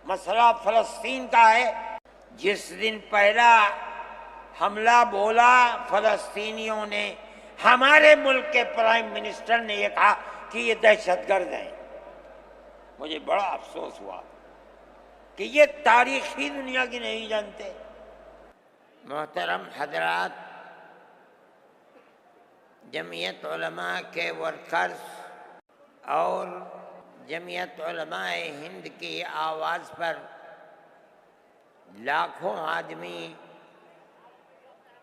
مسئلہ فلسطین کا ہے۔ جس دن پہلا حملہ بولا فلسطینیوں نے، ہمارے ملک کے پرائم منسٹر نے یہ کہا کہ یہ دہشت گرد ہیں۔ مجھے بڑا افسوس ہوا کہ یہ تاریخی دنیا کی نہیں جانتے۔ محترم حضرات، جمعیت علماء کے ورکرز اور جمعیت علماء ہند کی آواز پر لاکھوں آدمی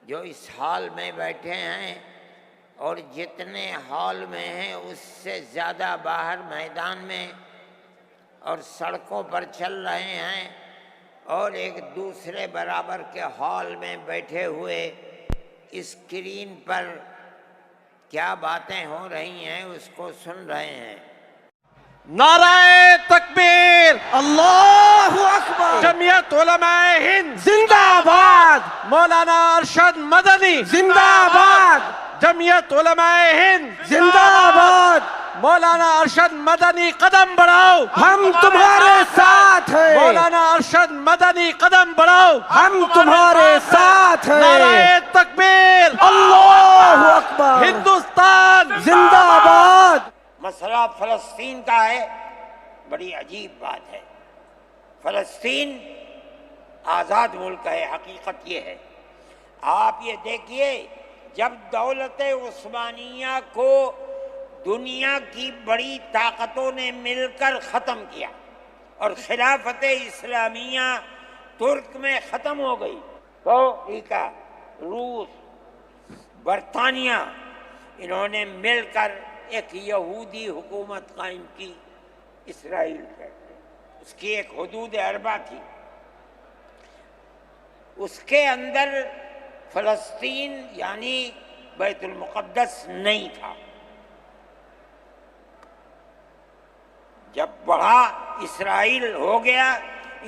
جو اس ہال میں بیٹھے ہیں اور جتنے ہال میں ہیں اس سے زیادہ باہر میدان میں اور سڑکوں پر چل رہے ہیں، اور ایک دوسرے برابر کے ہال میں بیٹھے ہوئے اسکرین پر کیا باتیں ہو رہی ہیں اس کو سن رہے ہیں۔ نعرہ تکبیر، اللہ اکبر، جمعیت علماء ہند زندہ باد، مولانا ارشد مدنی زندہ باد، جمعیت علماء ہند زندہ باد، مولانا ارشد مدنی قدم بڑھاؤ، ہم تمہارے ساتھ ہیں، مولانا ارشد مدنی قدم بڑھاؤ، ہم تمہارے ساتھ ہیں، نعرہ تکبیر، اللہ اکبر، ہندوستان زندہ باد۔ مسئلہ فلسطین کا ہے۔ بڑی عجیب بات ہے، فلسطین آزاد ملک ہے، حقیقت یہ ہے۔ آپ یہ دیکھیے، جب دولت عثمانیہ کو دنیا کی بڑی طاقتوں نے مل کر ختم کیا اور خلافت اسلامیہ ترک میں ختم ہو گئی، تو امریکہ، روس، برطانیہ، انہوں نے مل کر ایک یہودی حکومت قائم کی، اسرائیل کہتے ہیں۔ اس کی ایک حدود اربع تھی، اس کے اندر فلسطین یعنی بیت المقدس نہیں تھا۔ جب بڑا اسرائیل ہو گیا،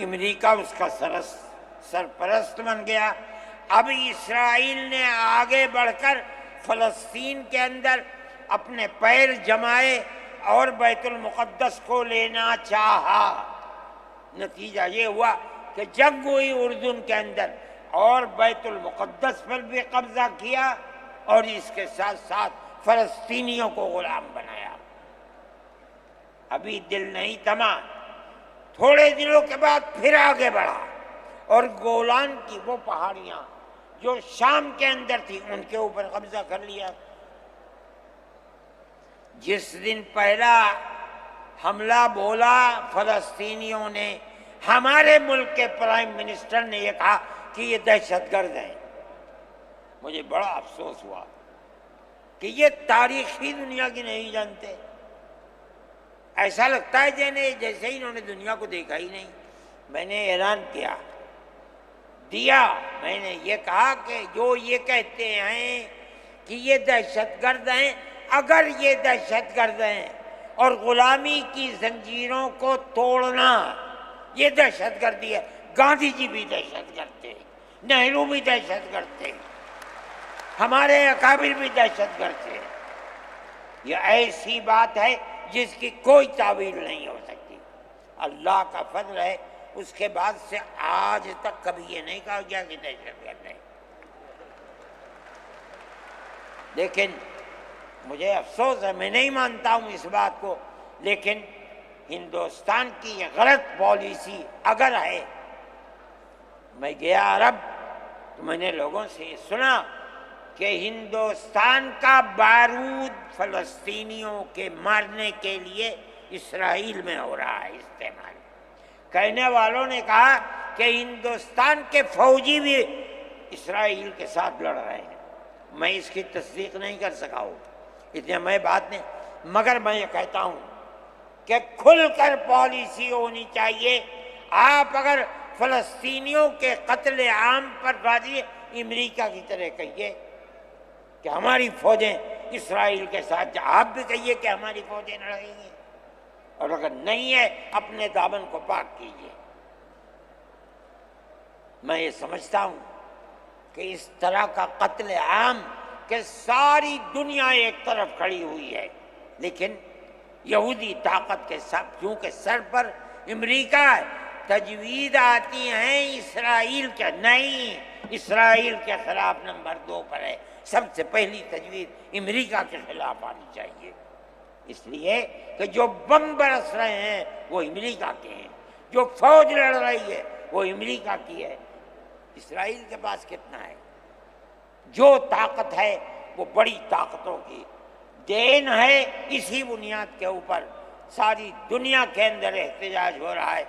امریکہ اس کا سرپرست بن گیا۔ اب اسرائیل نے آگے بڑھ کر فلسطین کے اندر اپنے پیر جمائے اور بیت المقدس کو لینا چاہا۔ نتیجہ یہ ہوا کہ جنگ ہوئی اردن کے اندر اور بیت المقدس پر بھی قبضہ کیا اور اس کے ساتھ ساتھ فلسطینیوں کو غلام بنایا۔ ابھی دل نہیں تھما، تھوڑے دنوں کے بعد پھر آگے بڑھا اور گولان کی وہ پہاڑیاں جو شام کے اندر تھی ان کے اوپر قبضہ کر لیا۔ جس دن پہلا حملہ بولا فلسطینیوں نے، ہمارے ملک کے پرائم منسٹر نے یہ کہا کہ یہ دہشت گرد ہیں۔ مجھے بڑا افسوس ہوا کہ یہ تاریخی دنیا کی نہیں جانتے۔ ایسا لگتا ہے جیسے ہی انہوں نے دنیا کو دیکھا ہی نہیں۔ میں نے اعلان دیا، میں نے یہ کہا کہ جو یہ کہتے ہیں کہ یہ دہشت گرد ہیں، اگر یہ دہشت گرد ہیں اور غلامی کی زنجیروں کو توڑنا یہ دہشت گردی ہے، گاندھی جی بھی دہشت گرد تھے، نہرو بھی دہشت گرد تھے، ہمارے اکابر بھی دہشت گرد تھے۔ یہ ایسی بات ہے جس کی کوئی تعویل نہیں ہو سکتی۔ اللہ کا فضل ہے، اس کے بعد سے آج تک کبھی یہ نہیں کہا گیا کہ دہشت گرد ہے۔ لیکن مجھے افسوس ہے، میں نہیں مانتا ہوں اس بات کو، لیکن ہندوستان کی یہ غلط پالیسی اگر ہے، میں گیا عرب تو میں نے لوگوں سے یہ سنا کہ ہندوستان کا بارود فلسطینیوں کے مارنے کے لیے اسرائیل میں ہو رہا ہے استعمال۔ کہنے والوں نے کہا کہ ہندوستان کے فوجی بھی اسرائیل کے ساتھ لڑ رہے ہیں۔ میں اس کی تصدیق نہیں کر سکا ہوں، اتنے میں بات نہیں، مگر میں یہ کہتا ہوں کہ کھل کر پالیسی ہونی چاہیے۔ آپ اگر فلسطینیوں کے قتل عام پر راضی، امریکہ کی طرح کہیے کہ ہماری فوجیں اسرائیل کے ساتھ، آپ بھی کہیے کہ ہماری فوجیں لڑیں گی، اور اگر نہیں ہے اپنے دامن کو پاک کیجیے۔ میں یہ سمجھتا ہوں کہ اس طرح کا قتل عام کہ ساری دنیا ایک طرف کھڑی ہوئی ہے، لیکن یہودی طاقت کے ساتھ، کیونکہ سر پر امریکہ ہے، تجوید آتی ہیں اسرائیل کے، نہیں، اسرائیل کے خلاف نمبر 2 پر ہے۔ سب سے پہلی تجوید امریکہ کے خلاف آنی چاہیے، اس لیے کہ جو بم برس رہے ہیں وہ امریکہ کے ہیں، جو فوج لڑ رہی ہے وہ امریکہ کی ہے۔ اسرائیل کے پاس کتنا ہے؟ جو طاقت ہے وہ بڑی طاقتوں کی دین ہے، اسی بنیاد کے اوپر ساری دنیا کے اندر احتجاج ہو رہا ہے،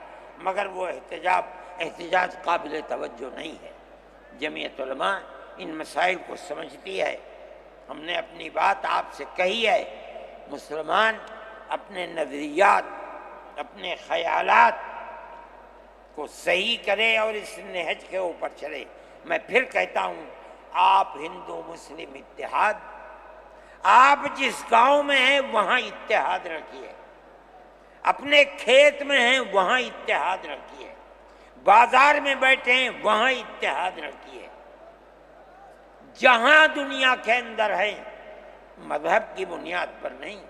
مگر وہ احتجاج قابل توجہ نہیں ہے۔ جمعیت علماء ان مسائل کو سمجھتی ہے، ہم نے اپنی بات آپ سے کہی ہے، مسلمان اپنے نظریات، اپنے خیالات کو صحیح کرے اور اس نہج کے اوپر چلے۔ میں پھر کہتا ہوں، آپ ہندو مسلم اتحاد، آپ جس گاؤں میں ہیں وہاں اتحاد رکھیے، اپنے کھیت میں ہیں وہاں اتحاد رکھیے، بازار میں بیٹھے ہیں وہاں اتحاد رکھیے، جہاں دنیا کے اندر ہے مذہب کی بنیاد پر نہیں،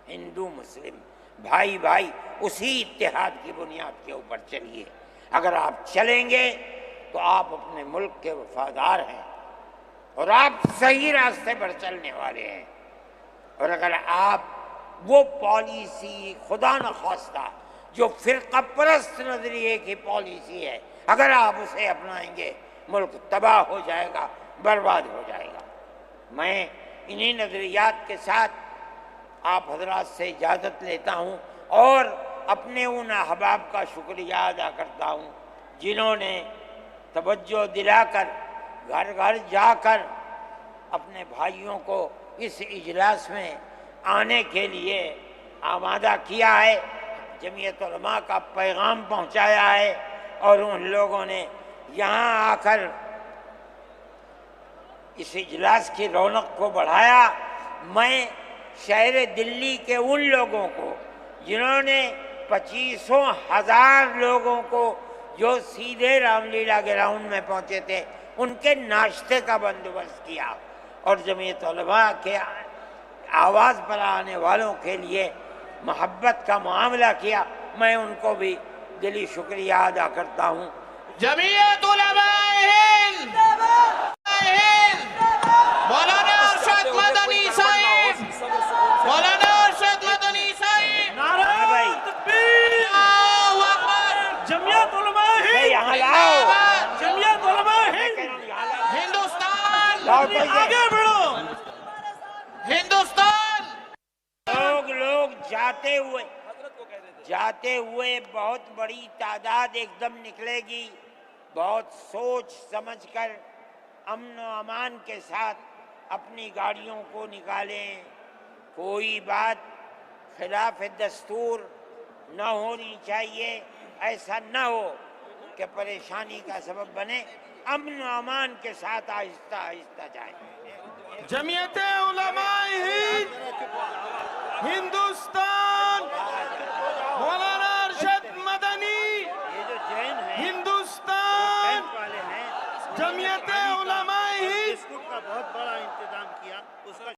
ہندو مسلم بھائی بھائی اسی اتحاد کی بنیاد کے اوپر چلیے۔ اگر آپ چلیں گے تو آپ اپنے ملک کے وفادار ہیں اور آپ صحیح راستے پر چلنے والے ہیں، اور اگر آپ وہ پالیسی خدا نخواستہ جو فرقہ پرست نظریے کی پالیسی ہے، اگر آپ اسے اپنائیں گے ملک تباہ ہو جائے گا، برباد ہو جائے گا۔ میں انہی نظریات کے ساتھ آپ حضرات سے اجازت لیتا ہوں اور اپنے ان احباب کا شکریہ ادا کرتا ہوں جنہوں نے توجہ دلا کر گھر گھر جا کر اپنے بھائیوں کو اس اجلاس میں آنے کے لیے آمادہ کیا ہے، جمعیت علماء کا پیغام پہنچایا ہے، اور ان لوگوں نے یہاں آ کر اس اجلاس کی رونق کو بڑھایا۔ میں شہر دلی کے ان لوگوں کو جنہوں نے 25,000 لوگوں کو جو سیدھے رام لیلا گراؤنڈ میں پہنچے تھے ان کے ناشتے کا بندوبست کیا، اور جمعیت علماء کے آواز پر آنے والوں کے لیے محبت کا معاملہ کیا، میں ان کو بھی دلی شکریہ ادا کرتا ہوں۔ جمعیت علماء ہند مولانا ارشد مدنی صاحب، مولانا ارشد مدنی صاحب، ہاں بھائی، اللہ اکبر، جمعیت علماء ہند، یہاں لاؤ، جمعیت علماء ہند، ہندوستان، آگے بڑھو۔ ہندوستان، لوگ جاتے ہوئے بہت بڑی تعداد ایک دم نکلے گی، بہت سوچ سمجھ کر امن و امان کے ساتھ اپنی گاڑیوں کو نکالیں، کوئی بات خلاف دستور نہ ہونی چاہیے، ایسا نہ ہو کہ پریشانی کا سبب بنے، امن و امان کے ساتھ آہستہ آہستہ جائیں۔ جمعیت علماء ہند ہندوستان، مولانا ارشد مدنی یہ جو جین ہیں ہندوستان، والے ہیں، جمعیت علماء ہند بسکٹ کا بہت بڑا انتظام